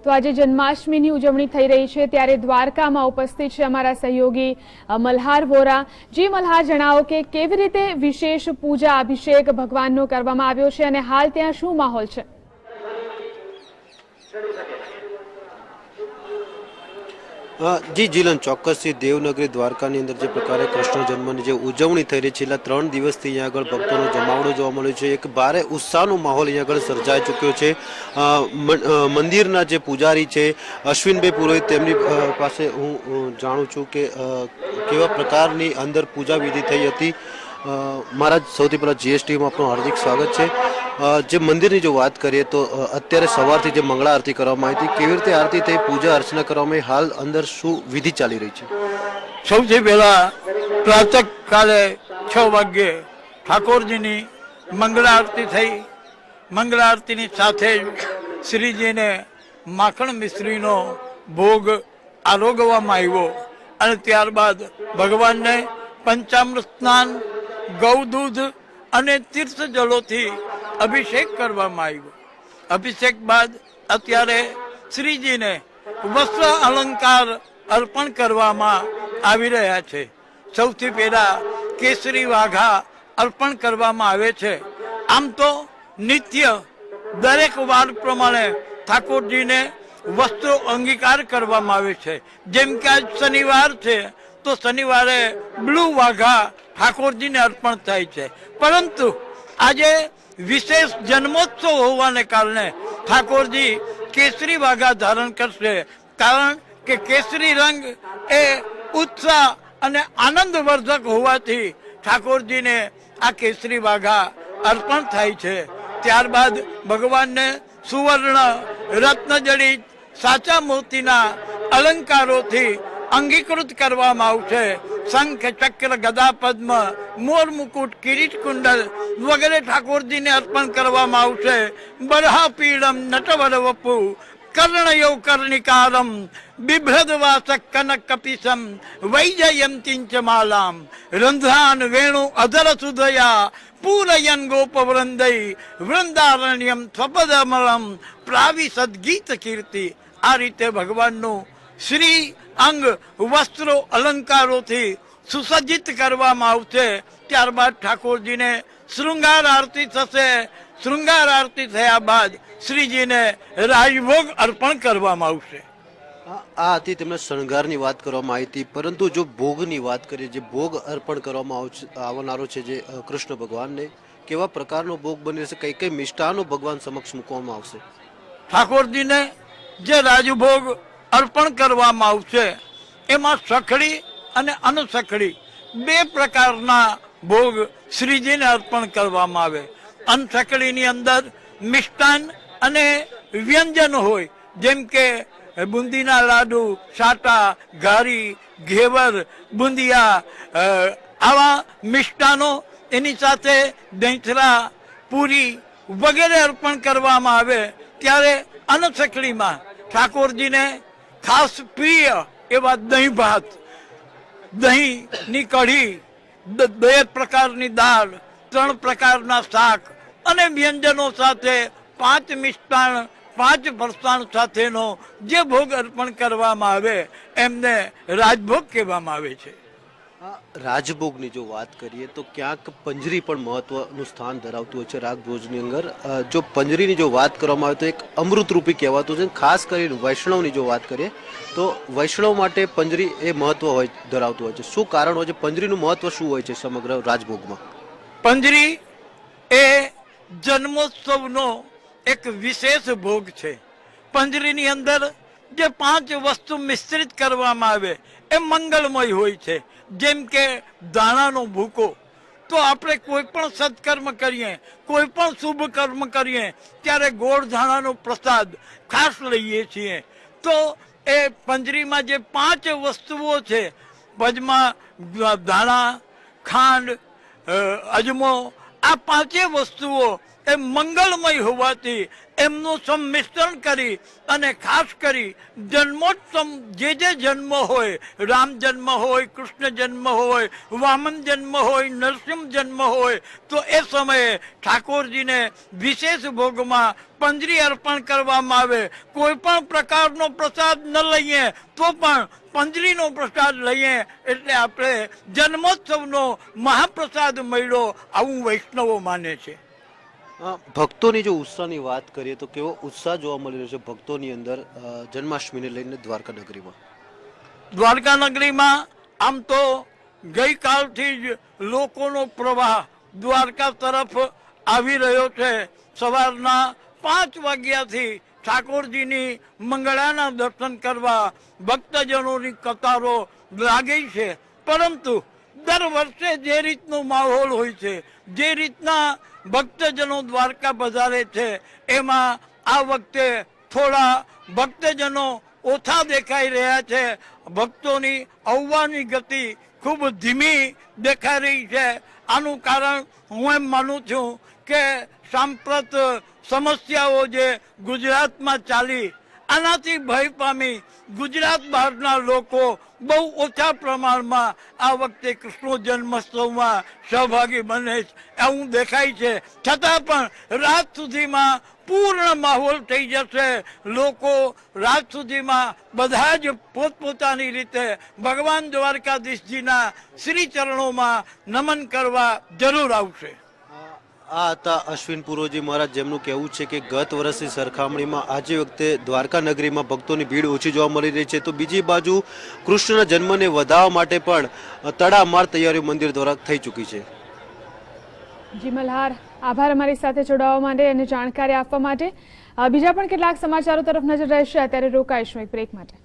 તો આજે જન્માષ્ટમીની ઉજવણી થઈ રહી છે ત્યારે દ્વારકામાં ઉપસ્થિત છે અમારા સહયોગી મલ્હાર વોરા। જી મલ્હાર, જણાવો કે કેવી રીતે વિશેષ પૂજા અભિષેક ભગવાનનો કરવામાં આવ્યો છે અને હાલ ત્યાં શું માહોલ છે? જી જીલન, ચોક્કસથી દેવનગરી દ્વારકાની અંદર જે પ્રકારે કૃષ્ણ જન્મની જે ઉજવણી થઈ રહી છે, છેલ્લા 3 દિવસથી અહીંયા આગળ ભક્તોનો જમાવડો જોવા મળ્યો છે। એક ભારે ઉત્સાહનો માહોલ અહીંયા આગળ સર્જાઈ ચૂક્યો છે। મંદિરના જે પૂજારી છે અશ્વિનભાઈ પુરોહિત, તેમની પાસે હું જાણું છું કે કેવા પ્રકારની અંદર પૂજા વિધિ થઈ હતી। મહારાજ, સૌથી પહેલાં જીએસટીમાં આપનું હાર્દિક સ્વાગત છે। જે મંદિરની જો વાત કરીએ તો અત્યારે સવારથી જે મંગળા આરતી કરવામાં આવી હતી, કેવી રીતે આરતી થઈ, પૂજા અર્ચના કરવામાં આવી, હાલ અંદર શું વિધિ ચાલી રહી છે? સૌથી પહેલા પ્રાતઃકાલે 6 વાગ્યે ઠાકોરજીની મંગળા આરતી થઈ। મંગળા આરતીની સાથે જ શ્રીજીને માખણ મિશ્રીનો ભોગ આરોગવામાં આવ્યો અને ત્યારબાદ ભગવાનને પંચામૃત સ્નાન, ગૌદૂધ અને તીર્થ જલોથી અભિષેક કરવામાં આવ્યો। અભિષેક બાદ અત્યારે શ્રીજીને વસ્ત્ર અલંકાર અર્પણ કરવામાં આવી રહ્યા છે। સૌથી પહેલા કેસરી વાઘા અર્પણ કરવામાં આવે છે। આમ તો નિત્ય દરેક વાર પ્રમાણે ઠાકોરજીને વસ્ત્રો અંગીકાર કરવામાં આવે છે। જેમ કે આજ શનિવાર છે તો શનિવારે બ્લુ વાઘા ઠાકોરજીને અર્પણ થાય છે, પરંતુ આજે વિશેષ જન્મોત્સવ હોવાને કારણે ઠાકોરજી કેસરી વાઘા ધારણ કરશે। કારણ કે કેસરી રંગ એ ઉત્સાહ અને આનંદવર્ધક હોવાથી ઠાકોરજીને આ કેસરી વાઘા અર્પણ થાય છે। ત્યારબાદ ભગવાનને સુવર્ણ, રત્નજડિત, સાચા મોતીના અલંકારોથી અંગીકૃત કરવામાં આવશે। શંખ, ચક્ર, ગદા, પદ્મ, મોર મુકુટ, કિરીટ કુંડલ વગેરે ઠાકોરજીને અર્પણ કરવામાં આવશે। બરહા પીડમ નટવર વપુ કર્ણયો કર્ણિકારમ બિભ્રદવાસ કનક કપિસમ વૈજયંતિંચ માલામ રંધ્રાન વેણુ અધર સુધયા પૂરયન ગોપવૃંદય વૃંદારણ્યમ સ્વપદમલમ પ્રાવિ સદગીત કીર્તિ। આ રીતે ભગવાનનું શ્રી અંગ વસ્ત્રો અલંકારોથી સુસજ્જિત કરવામાં આવશે। ત્યારબાદ ઠાકોરજીને શૃંગાર આરતી થશે। શૃંગાર આરતી થયા બાદ શ્રીજીને રાજભોગ અર્પણ કરવામાં આવશે। આ હતી તેમના શણગારની વાત કરવામાં આવી હતી, પરંતુ જો ભોગની વાત કરીએ, જે ભોગ અર્પણ કરવામાં આવનારો છે જે કૃષ્ણ ભગવાનને, કેવા પ્રકારનો ભોગ બની રહેશે, કઈ કઈ મિષ્ટાનો ભગવાન સમક્ષ મૂકવામાં આવશે? ઠાકોરજીને જે રાજભોગ અર્પણ કરવામાં આવશે એમાં સખડી અને અનસખડી 2 પ્રકારના ભોગ શ્રીજીને અર્પણ કરવામાં આવે। અનસખડીની અંદર મિષ્ટાન અને વ્યંજન હોય, જેમ કે બુંદીના લાડુ, સાટા, ઘારી, ઘેવર, બુંદિયા, આવા મિષ્ટાનો, એની સાથે દહીંથરા, પૂરી વગેરે અર્પણ કરવામાં આવે। ત્યારે અનસખડીમાં ઠાકોરજીને ખાસ પ્રિય એવા દહીં ભાત, દહીંની કઢી, 2 પ્રકારની દાળ, 3 પ્રકારના શાક અને વ્યંજનો સાથે 5 મિષ્ટાન, 5 ફરસાણ સાથેનો જે ભોગ અર્પણ કરવામાં આવે એમને રાજભોગ કહેવામાં આવે છે। રાજભોગની જો વાત કરીએ તો ક્યાંક પંજરી પણ મહત્વનું સ્થાન ધરાવતું હોય છે રાજભોજની અંદર। જો પંજરીની જો વાત કરવામાં આવે તો એક અમૃતરૂપી કહેવાતું છે। ખાસ કરીને વૈષ્ણવની જો વાત કરીએ તો વૈષ્ણવ માટે પંજરી એ મહત્વ હોય ધરાવતું હોય છે। શું કારણ હોય છે, પંજરીનું મહત્વ શું હોય છે સમગ્ર રાજભોગમાં? પંજરી એ જન્મોત્સવનો એક વિશેષ ભોગ છે। પંજરીની અંદર જે 5 વસ્તુ મિશ્રિત કરવામાં આવે એ મંગલમય હોય છે। જેમ કે દાણાનો ભૂકો, તો આપણે કોઈ પણ સત્કર્મ કરીએ, કોઈ પણ શુભ કર્મ કરીએ ત્યારે ગોળ ધાણાનો પ્રસાદ ખાસ લઈએ છીએ। તો એ પંજરીમાં જે 5 વસ્તુઓ છે, પજમાં ધાણા, ખાંડ, અજમો, આ 5 વસ્તુઓ એ મંગલમય હોવાથી એમનું સંમિશ્રણ કરી અને ખાસ કરી જન્મોત્સવ જે જન્મ હોય, રામ જન્મ હોય, કૃષ્ણ જન્મ હોય, વામન જન્મ હોય, નરસિંહ જન્મ હોય, તો એ સમયે ઠાકોરજીને વિશેષ ભોગમાં પંજરી અર્પણ કરવામાં આવે. કોઈ પણ પ્રકારનો પ્રસાદ ન લઈએ તો પણ પંજરીનો પ્રસાદ લઈએ એટલે આપણે જન્મોત્સવનો મહાપ્રસાદ મળ્યો, આવું વૈષ્ણવો માને છે. ભક્તોની જો ઉત્સાહની વાત કરીએ તો કેવો ઉત્સાહ જોવા મળી રહ્યો છે ભક્તોની અંદર જન્માષ્ટમીને લઈને દ્વારકા નગરીમાં? દ્વારકા નગરીમાં આમ તો ગઈકાલથી જ લોકોનો પ્રવાહ દ્વારકા તરફ આવી રહ્યો છે. સવારના 5 વાગ્યાથી ઠાકોરજીની મંગળાના દર્શન કરવા ભક્તજનોની કતારો લાગી છે. પરંતુ દર વર્ષે જે રીતનો માહોલ હોય છે, જે રીતના ભક્તજનો દ્વારકા પધારે છે, એમાં આ વખતે થોડા ભક્તજનો ઓછા દેખાઈ રહ્યા છે. ભક્તોની આવવાની ગતિ ખૂબ ધીમી દેખાઈ રહી છે. આનું કારણ હું એમ માનું છું કે સાંપ્રત સમસ્યાઓ જે ગુજરાતમાં ચાલી, આનાથી ભય પામી ગુજરાત બહારના લોકો બહુ ઓછા પ્રમાણમાં આ વખતે કૃષ્ણ જન્મોત્સવમાં સહભાગી બને છે એવું દેખાય છે. છતાં પણ રાત સુધીમાં પૂર્ણ માહોલ થઈ જશે. લોકો રાત સુધીમાં બધા જ પોતપોતાની રીતે ભગવાન દ્વારકાધીશજીના શ્રી ચરણોમાં નમન કરવા જરૂર આવશે. આ હતા અશ્વિન પુરોજી મહારાજ, જેમનું કહેવું છે કે ગત વર્ષની સરખામણીમાં આજે વખતે દ્વારકા નગરીમાં ભક્તોની ભીડ ઓછી જોવા મળી રહી છે. તો બીજી બાજુ કૃષ્ણના જન્મને વધારવા માટે પણ તડામાર તૈયારીઓ મંદિર દ્વારા થઈ ચૂકી છે. જી મલ્હાર, આભાર અમારી સાથે જોડાવા માટે અને જાણકારી આપવા માટે. બીજા પણ કેટલાક સમાચારો તરફ નજર રહેશે. અત્યારે રોકાઈશું એક બ્રેક માટે.